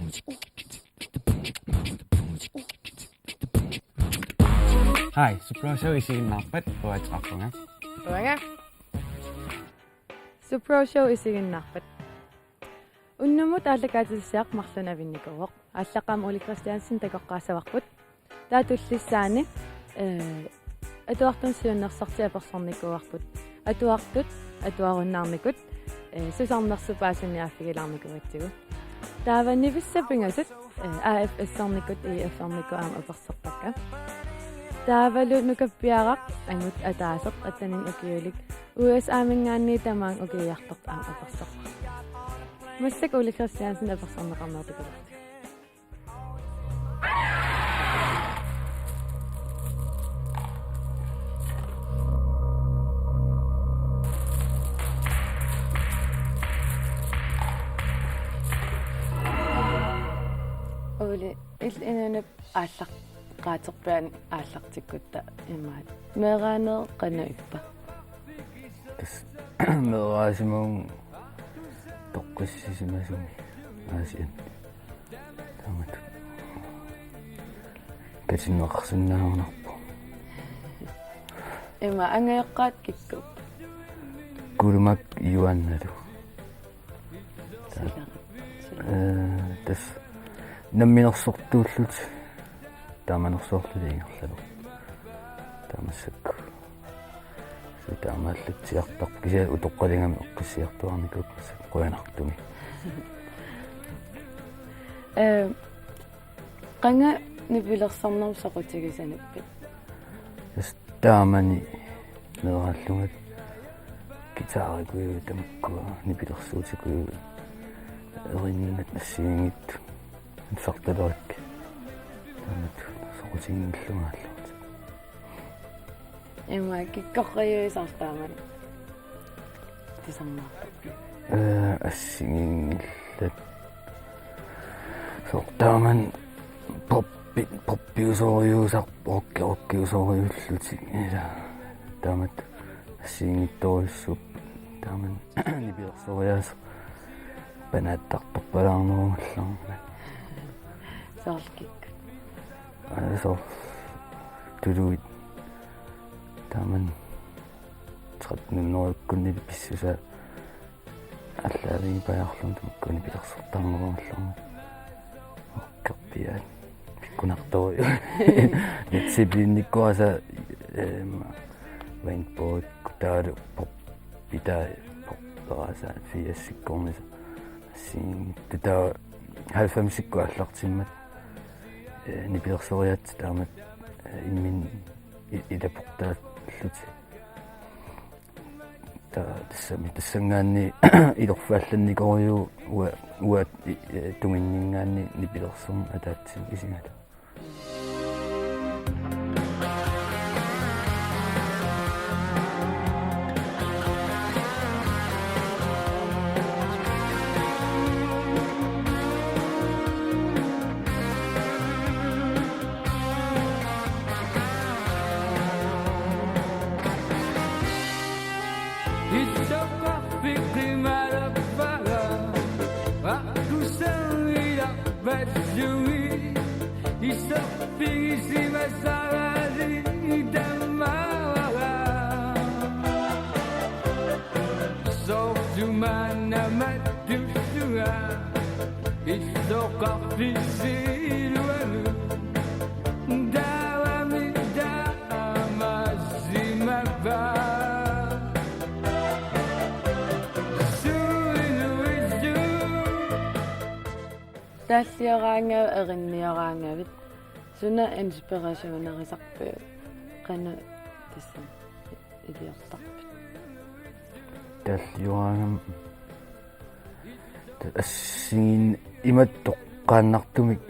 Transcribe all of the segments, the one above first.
Hi, Suprosho isiginnarpat uataqarpunga. Uanga. Suprosho isiginnarpat. Unnumut ааллакаатиссаақ марлунавинникуоқ ааллаққаама Ули Кристиансен такоққаасаварпут таатуллиссаани атуартун сиуннерсартиа персорникуарпут атуартут атуаруннаарникут сусарнерсупаасуниааффигилаарникуатсигу тааваннивиссапингасут АФ-эссарникут ИФ-арнику аама аперсертакка таавалу нукаппиарaq ангут атаасеқ атанин укиулик УСА-мингаанни тамаан укиярторт аама аперсерпа массак Ули Кристиансен аперсорнеқарнертукуларти Ули инанап ааллаққаатерпаан ааллартиккутта имаат меэраанеэ қануиппа тас меэраасимаун тоққиссисимасуми аасиан тамат катиннеқарсиннаагунарпу има ангеэққаат киккуп кулумак юанналу тас намминерсортууллут тааманерсоорлулиингерлалу таамассак таамааллутсиартақ кися утоққалингами оққиссиартуарникуп қуянартуми қанга нипилерсарнерм сақутигисанаппит таамани мерааллугат гитаарикуи тамаккуа нипилерсуутикуи эриннат нассиингит сарталерик тамат сақутингиллунгааллут има киккоққиуисартааман тисарнаарпа ассингиллат сортааман поппиусориусар оккиусориуллути иса таамат ассингитториссуп тааман нипилерсориас панааттарторпалаарнерумалларма саалкик асо тулуит тааман тратнуннориккунни писсуса аллаавиги паярлун туккуни пилерсортарнерумалларма оккерпиаат пиккунартори дисциплинниккуаса вейнборд кутаалу поппитаа поппераса фиассиккорниса син тата 90-сикку аллартиммат нипилерсориат таамат иммин илапортааллути та тассангаанни илорфаалланникориу уа тунгиннингаанни нипилерсорм атаатсин исигала тааллиораангав эринниораангавит суна инспирасионерисарпуу қана тасса илиортарпит таллиораангам ассигин иматтоққааннартумик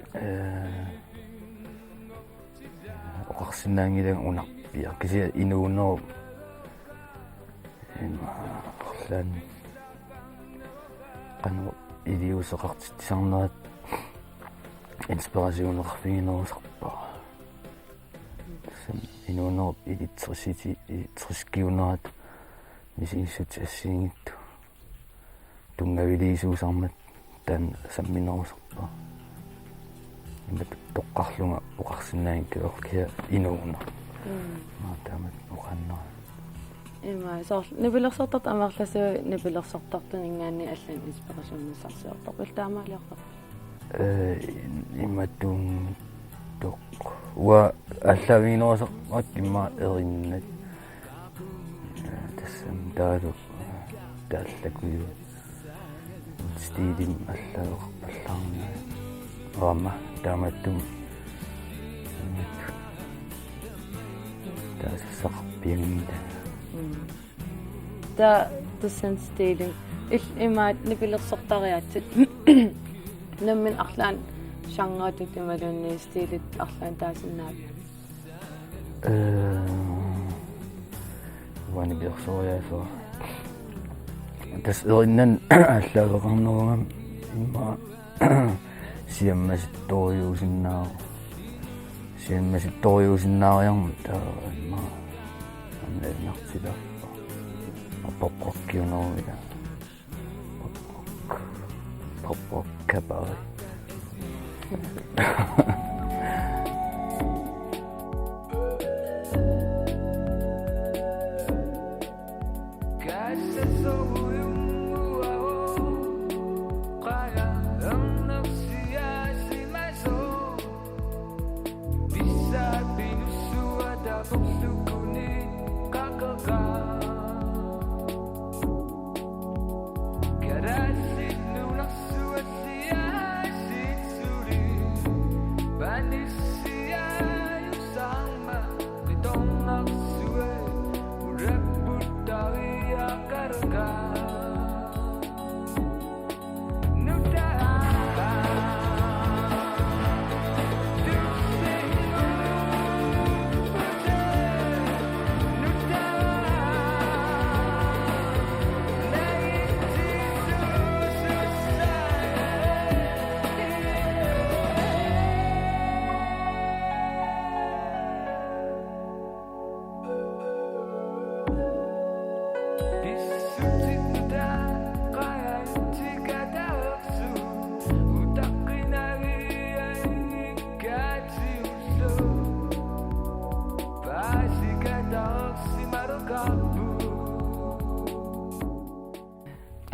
оқарсинаангилан унарпиа кися инуунеру орлаан қану илиусеқартитсарнерат инспирасионерфигинерусарпаа инуунеру илитсерсити илитсерскиунерат мисииссут ассигингитту тунгавилиисуусармат таан самминерусарпаа имат тоққарлунга оқарсинаин киоркия инууна маатаамат оқаннера има соор нипилерсортарт амаарласу нипилерсортартун ингаанни аллан инспирасионнссарсиортор илтаамаалиортар иматун тоқ уа аллавинерасақмат имма эриннат тассам таалу тааллакуйу стилим аллаоқпаллаарна рама тааматтум таасақпиангита та тассан стилин имаат нипилерсортариаатсит наммин арлаан шангаатут ималунни стилит арлаан таасиннаат вани биорсориасо тас эриннан аллаагеқарнеругам имма сиаммаситториусиннаариарма таа имма амнеэрнартиларпа аппоққоккиунеруила поппоккапари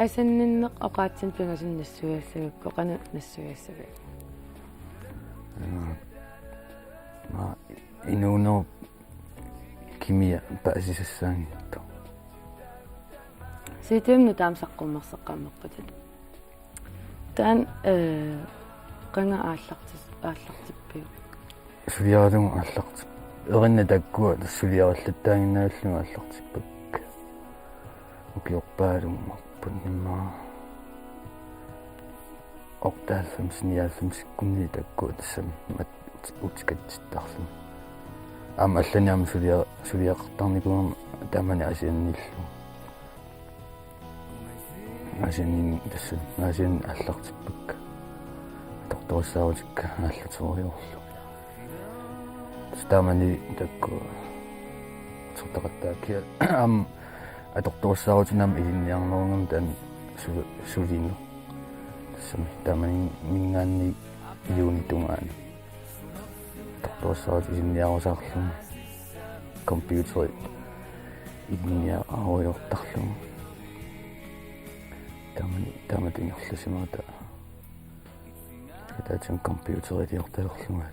асанниннеқ оқаатсин пингасин нассуяссагакку қана нассуяссага ма инуно кимия паасисассаангитто ситэмну таамсаққуммерсеққаммеққутат таан қанга ааллартиппиу сулиаратугу ааллартип эринна таккуа тассулиараллаттаагиннааллугу ааллартиппак укиорпаалумма имма октаалфамсниаалфам сиккунни таккуа тассам мат утикатситтарлу ама алланиам сулиақартарникуум таамани асианниллу асианни тассу асиан аллартиппак торторсаавутикка ааллаториорлу таамани таккуа сортақаттаакиа ам аторторсаавутинам илинниарнерунгам таан сулину тассами таамани мингаанни илуни тунгаани торторсаавут илинниарусаарлу компьютери илинниаруйортарлу тааматингерласимаата таатин компьютери диортаерлунга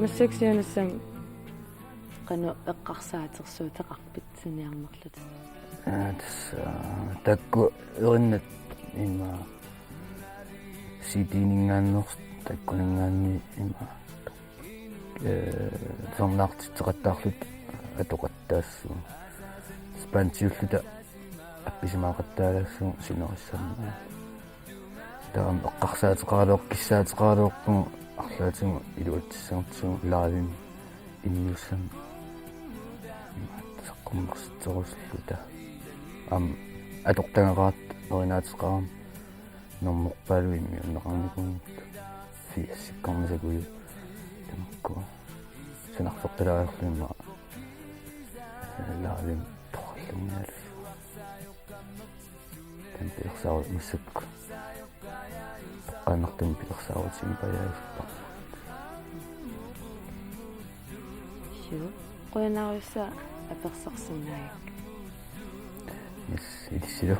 массаксианассам qanu eqqarsaatersuutaqarpit siniarnerlut такку эриннат има сидинингааннерс таккунингаанни има сорнаартитеқаттаарлут атоқаттаассу спансиуллута апписимаақаттаалаассуу синериссарнаа таам эққарсаатеқаалуоқ киссаатеқаалуоққу арлаатингу илуатсисаартсуу лаавим иннуссам саққуммерситеруслута атортангераат оринаатэқарам норморпаалуимми уннеқарникунгут фиассиккорнасакую тамакку санарферталаарлуимма лаавим тоқаллунгаалу тампиерсаа муссакку тоққаннартум пиерсааутсими паяаффа сиу qoyanaarussa apersarsinnaak yes idissilo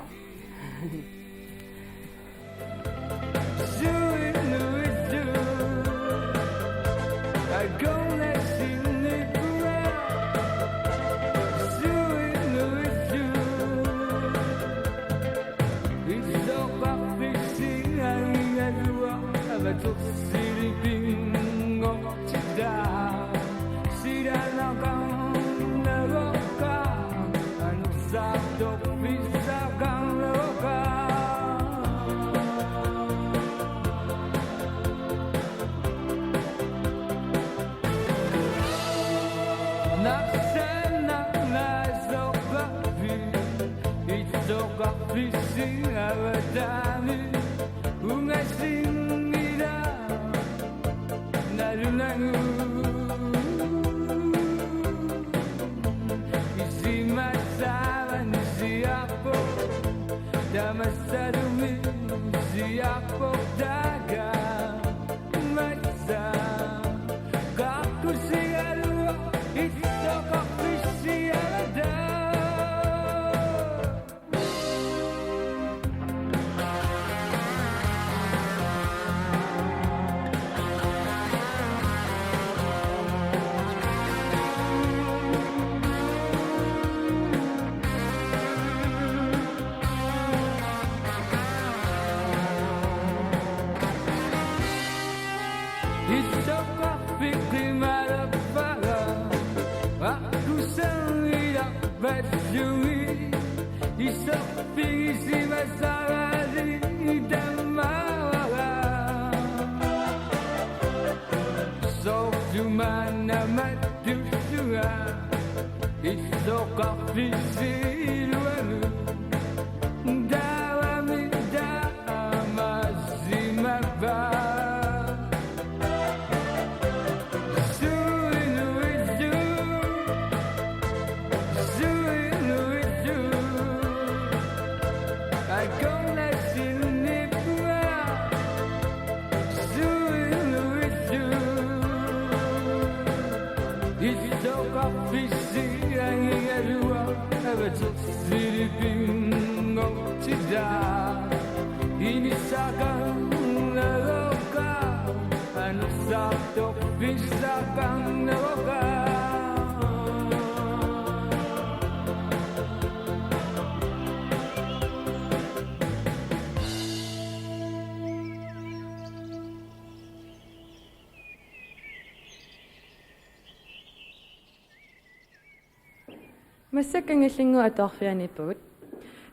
массаккангиллингу атуарфианиппагут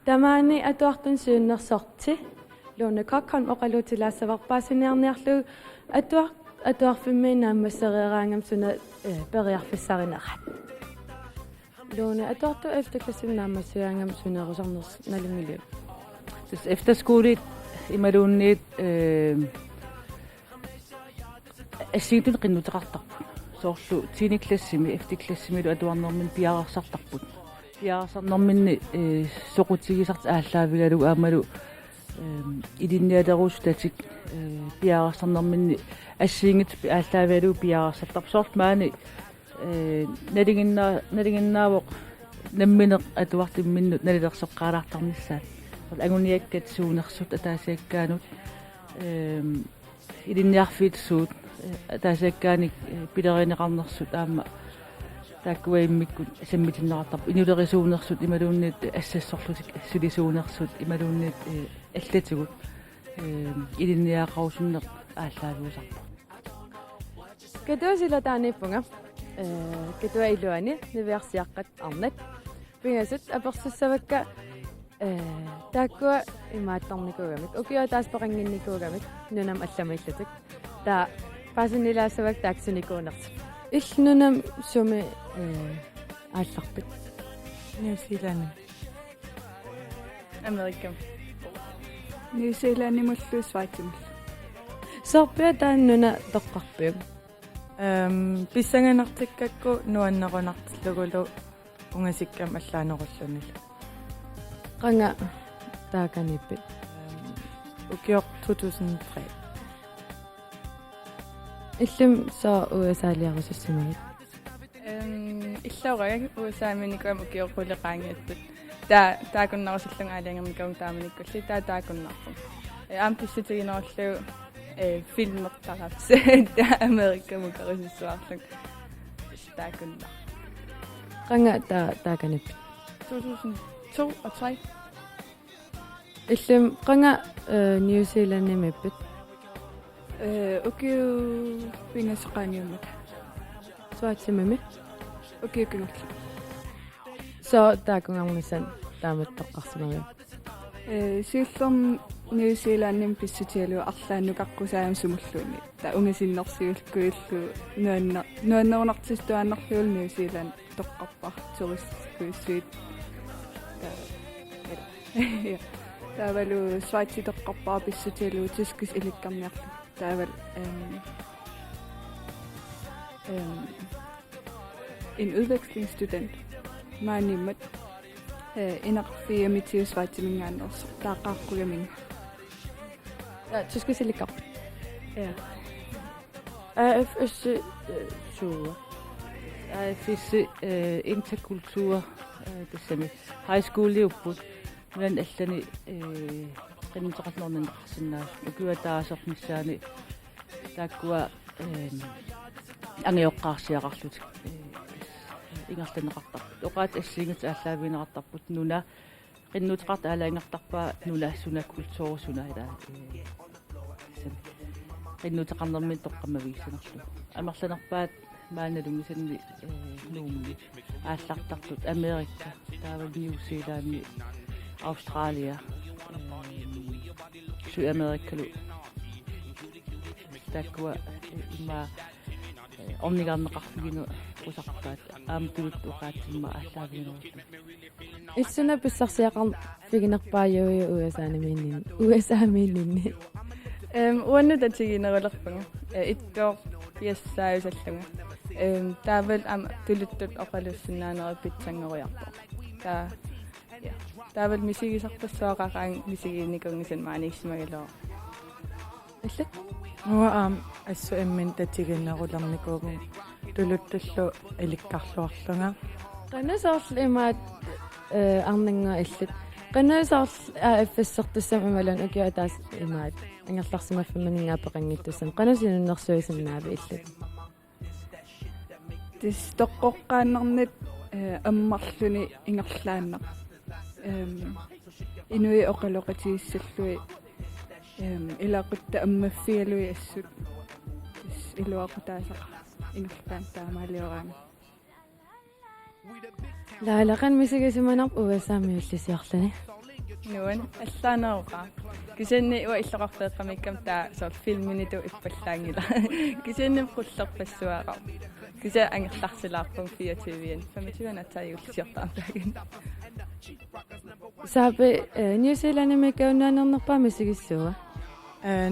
тамаани атуартун сиуннерсорти луна каккан оқалуутилаассаварпаасиниарниарлу атуарфимминаам массериараангам суна периарфиссаринерат луна атуарту элтаклассимнаамассиаангам сунерусарнерс налунгилу dus efterskole ималуунниит ассиитун qinnuteqartarput соорлу тиниклассими эфтиклассимилу атуарнэрмин пиарерсартарпут пиарерсарнэрминни соқутигисарт ааллаавигалу аамалу илинниалерус татик пиарерсарнэрминни ассиингит ааллаавигалу пиарерсартарп соорт маани налингиннаавоқ намминеқ атуартимминнут налилерсоққаалаартарнissaat агуниаккат суунерсут атаасиаккаанут илинниарфиит суут таасааккааник пилеринеқарнерсут аама тааккуаиммиккут саммитиннеқартар инулерисуунерсут ималуунниит ассассорлутик сулисуунерсут ималуунниит аллатигут илинниақарусуннеқ ааллаавиусарпу катуасила тааниппунга катуаилуани нивиарсиаққат арнат пингасут аперсуссавакка тааккуа имааттарникугамик укиа тааспақангинникугамик нунам алламаиллатик таа пасунилаассавак тааксуникуунерс иллунам суми аалларпит Нью-Зеланд. Америка Нью-Зеланд имуллу Свайцимл. сорпиа тааннуна тоққарпиук Писсанганартиккакку нуаннерунартиллугулу унгасиккам аллаанеруллунила. qanga taakanippi Ukiok 2003. illum soo usaaliarusussumagit иллаурагак уусааминикуам укиорпулеqaangiattut таакуннарусиллунгаалиангамикаун тааманиккулли таакуннарпу аамписситигинеруллу филмертарапс америккамукарисуарлуг таакуннар qanga taakanippi 2002 og 3 illum qanga New Zealand nimippit Ukiu pingasqaaniummat. suatsimami Ukiu kingerlu. soo taakungarnissan taamattoqqarsimagi Сииллерм Нью-Зеландим писсутиалу арлааннукаққусаам сумуллуни. Та унгасиннэрсиулкуиллу нуаннерунартистуаннарлуул Нью-Зеланд тоққарпар туристкуиссуит. Тавалу Свайци тоққарпар писсутиалу тискис иликкарниарлу. Тавал en udvekslingsstudent. Maanimmat inaqfiamitius Svaitsimingaanners taaqaarqugaminga. tuskusilikkarput Ja. AFS suua AFS interkultur тассами high school liupput милан аллани qinnisoqarnernersinnaas ukуатаасорнissaani тааккуа ангиоққарсиақарлут ингерланеқартар оqaат ассигит ааллаавинеқартарпут нуна qinnuteqart аалаангартарпаа нулаассуна культуурсуна ила qinnuteqarnermin тоққамависсанерлу амерланерпаат мааналунгисанни нуумни ааллартартут Америка таава Нью-Зеланд Австралия Су-Америкалу таква има оннигарнеқарфигину усарпаат аамтуут уqaатимма ааллаавинеруллу issuna pissarsiaqar figinerpaayui USA-miinni уаннутатигинерулерпага иттоо пиассааюсаллуга таавал ама тулуттут оқалуссинаанери питсангеруйарпо таавал мисигисартассуақараан мисигиникунгисан maaниссимагалоо аллат Nuа ассу эммин татигиннерулерникуугун тулутталлу иликкарлуарлунга. qanasarl imaat arnanga illat qanasarl AFS-sertussam imalan ukiataas imaat angerlarsimaffamaningaapeqanngittussam qanasinunnersuisannaavi illat Tis toqqoqqaannernet ammarluni ingerlaanneq. Inui oqaloqatiissallui ilaqutta ammaffialui assut tis iluaqutaasaq ingerlaan taamaaliораanga. laalaqan misigisimanarp USA-miullisiarlani нуан аллаанеруqa кисанни уа иллоқартеэққамиккам таа сор филминиту иппаллаангила кисанни қуллерпассуаqa киса ангерларсилаарпун 24-ен 25 атааюллисиортаартаагин saapi New Zealand-imikaunnaanernerpaa misigissua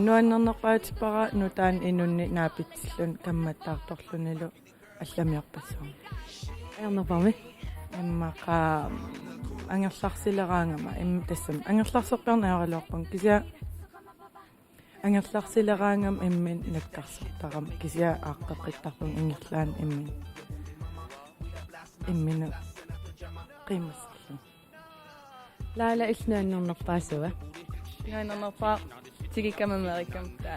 Nuannernerpaatipara nutaan inunni naapitsillun kammattaartorlunilu алламиарпассуарни. ernerparmi Иммаqa ангерларсилераангама тассам ангерларсерпиарнааралуарпун кися ангерларсилераангам иммин наккарсертарам кися ааққеқиттарпун ингерлаан иммину қимассарлу laala illnuannernerpaasua нуаннернерпаа tigikam Amerikam ta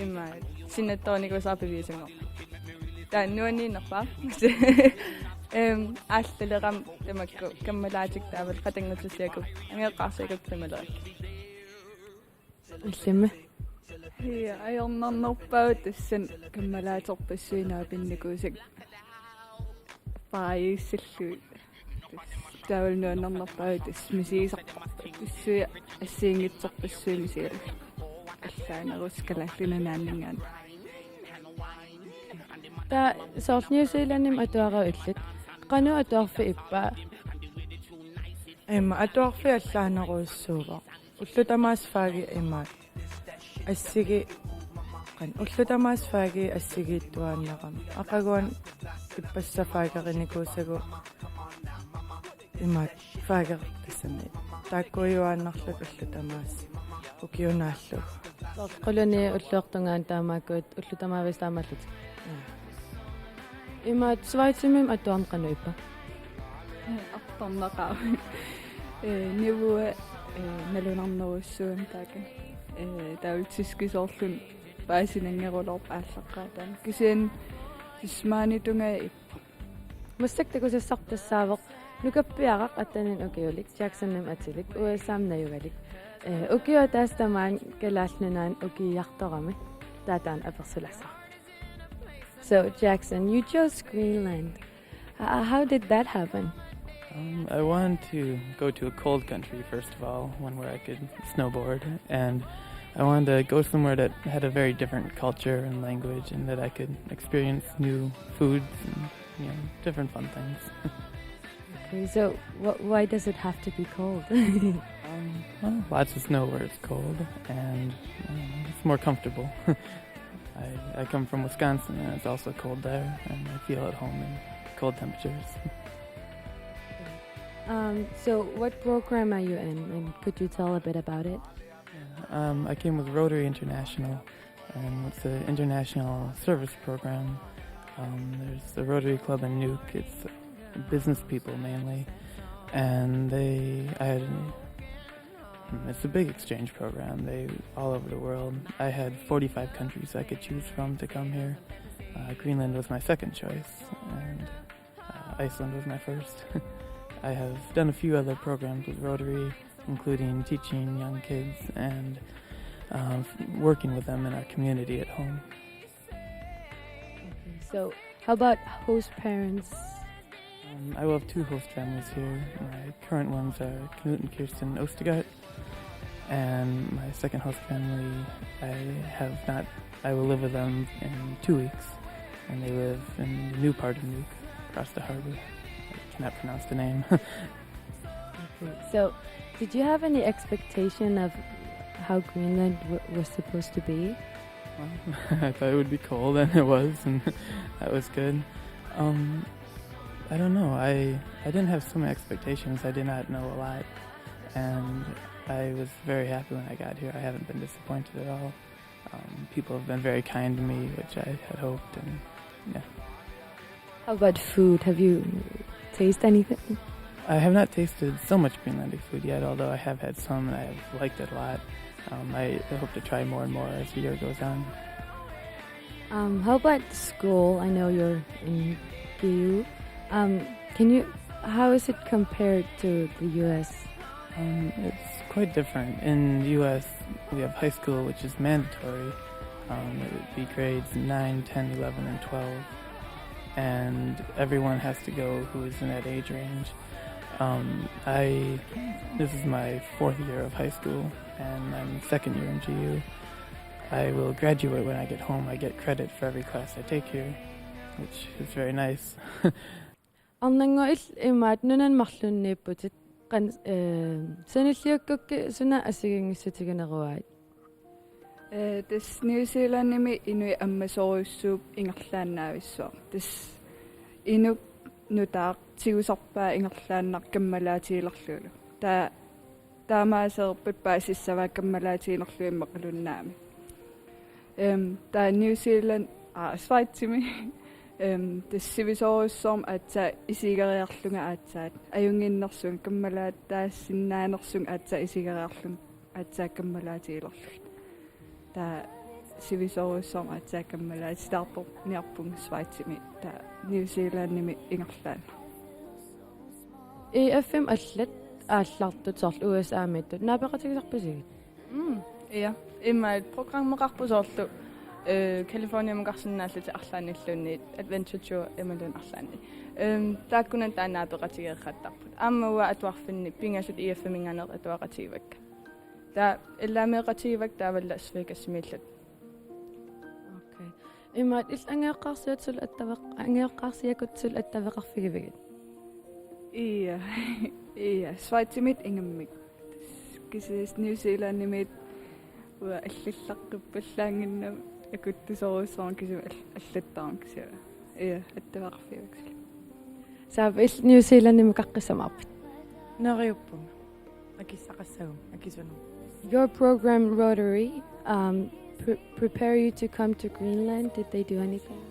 imma sinattoonikusaapivisunger ta nuaniinnerpa ааллалерам тамакку каммалаатик таавал qatangutsussiakuk ангеэққарсиакук тамалерик иллима хия аёрнарнерпаут тассан каммалаатерпассуинаа пинникуусак паиссаллуи таавалнуаннернерпаут тас мисигисарпарпа тассуя ассиингитсерпассуи мисигалу аллаанерус калааллунанааннингаан та соорл Нью-Зеландим атуараа иллит qanu atuarfi ippa атуарфи аллаанеруйссуува уллутамаасфааги имаат ассиги qan уллутамаасфааги ассигииттуааннерам ақагуан иппассафаагеринникуусагу имаат фаагер тассами тааккуйуааннарлут уллутамаас укиунааллу quluni ulluortungaan taamaakkuut ullutamaavис taamaallut имаат свайцимим атуарн qanu ippa артарнақаа нивуа налунарнеруссуам таака таутсискисоорлун паасинангерулорп ааллаққаатаан кисиан сисмаанитунгаа иппа мустактакусассартассаавеқ нукаппиарaq атанин укиулик Jackson-ным атилик USA-м наюгалик укиуа таастамаан калаалнунаан укиярторами таатаан аперсулассаа. So Jackson, you chose Greenland. How did that happen? I wanted to go to a cold country, first of all, one where I could snowboard, and I wanted to go somewhere that had a very different culture and language, and that I could experience new foods and different fun things. Okay, so why does it have to be cold? Well, lots of snow where it's cold, and it's more comfortable. I come from Wisconsin, and it's also cold there, and I feel at home in cold temperatures. So what program are you in, and could you tell a bit about it? I came with Rotary International, and it's an international service program. There's the Rotary Club in Nuuk. It's business people mainly, and it's a big exchange program. They all over the world. I had 45 countries I could choose from to come here. Greenland was my second choice, and Iceland was my first. I have done a few other programs with Rotary, including teaching young kids and working with them in our community at home. Okay, so how about host parents? I will have two host families here. My current ones are Knut and Kirsten Ostegard, and my second host family, I will live with them in 2 weeks, and they live in the new part of Nuuk, across the harbor. I cannot pronounce the name. Okay, so did you have any expectation of how Greenland was supposed to be? I thought it would be cold, and it was, and that was good. I don't know. I didn't have so many expectations. I did not know a lot, and I was very happy when I got here. I haven't been disappointed at all. People have been very kind to me, which I had hoped, and yeah. How about food? Have you tasted anything? I have not tasted so much Greenlandic food yet, although I have had some and I have liked it a lot. I hope to try more and more as the year goes on. How about school? I know you're in GU. How is it compared to the US? It's quite different. In the US, we have high school, which is mandatory. It would be grades 9, 10, 11, and 12. And everyone has to go who is in that age range. This is my 4th year of high school, and I'm 2nd year in GU. I will graduate when I get home. I get credit for every class I take here, which is very nice. Annangoil imaat nunan marlunniipputit qan sanilliukkukki suna asigingissutigineruaat. тас Нью-Зеландими инуи аммасоруйссууп ингерлааннаависсуа тас инук нутаақ тигусарпаа ингерлааннар каммалаатиилерлуулу таамаасерпут паасиссаваа каммалаатиилерлуимма қалуннаами таа Нью-Зеланд Schweizimi тассивисоруссорм аатса исигериарлунга аатсаат аюнгиннэрсун каммалаат таассиннааnerсун аатса исигериарлун аатсаа каммалаатиилерлу таа сивисоруссорма атсаакаммала стартор ниарпун свайтими таа Нью-Зеландними ингерлаан EFM аллат ааллартут соорлу USA-миттут наапеқатигисарпасигит Ja, имма программеқарпусоорлу Калифорниамеқарсинааллути арлааниллуунниит Adventure Tour эмалун арлаани. Тааккунан таанаапеқатигеқаттарпут. Ааммауа атуарфинни пингалут EFM-инганеқ атуақатигивакка. Таа элламеқатигивак таавалла свекассимиллат. окей имаат ил ангеэққарсиатсул аттавеқ ангеэққарсиакутсул аттавеқарфигивигит Iya, свайтимит ингаммик. Кисис Нью-Зеланднимит уа аллиллаққиппаллаангиннам акуттусоруссоорн кисим аллаттаарн кисиа. Iya, аттавеқарфигиваксил. саап ил Нью-Зеландними қаққисамаарпит Нериуппунга. Акиссақассагум, акисунум. Your program Rotary prepare you to come to Greenland. Did they do anything?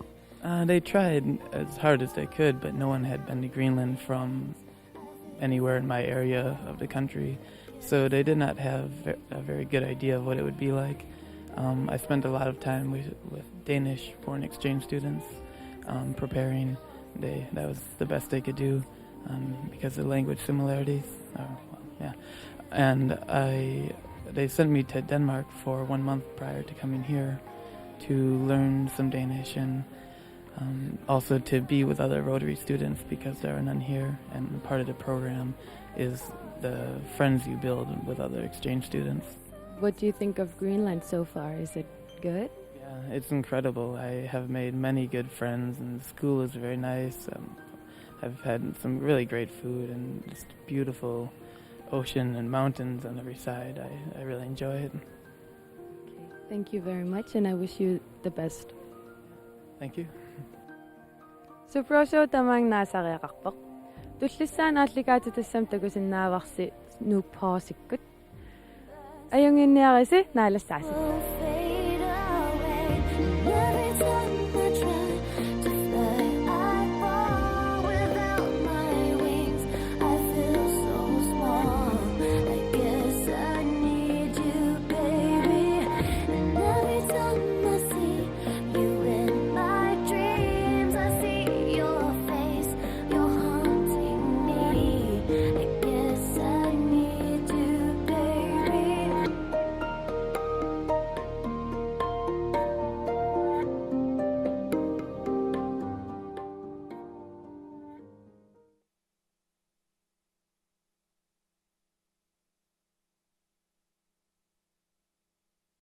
They tried as hard as they could, but no one had been to Greenland from anywhere in my area of the country, so they did not have a very good idea of what it would be like. I spent a lot of time with Danish foreign exchange students preparing. That was the best they could do because of language similarities. And they sent me to Denmark for 1 month prior to coming here to learn some Danish and also to be with other Rotary students because there are none here, and part of the program is the friends you build with other exchange students. What do you think of Greenland so far? Is it good? Yeah, it's incredible. I have made many good friends, and the school is very nice. I've had some really great food and just beautiful ocean and mountains on every side. I really enjoy it. Okay. Thank you very much, and I wish you the best. Thank you. Супросо тамаан наасариақарпеқ туллиссаан аалликаату тассам такусиннааварси нук паасиккут аюнгинниариси наалассааси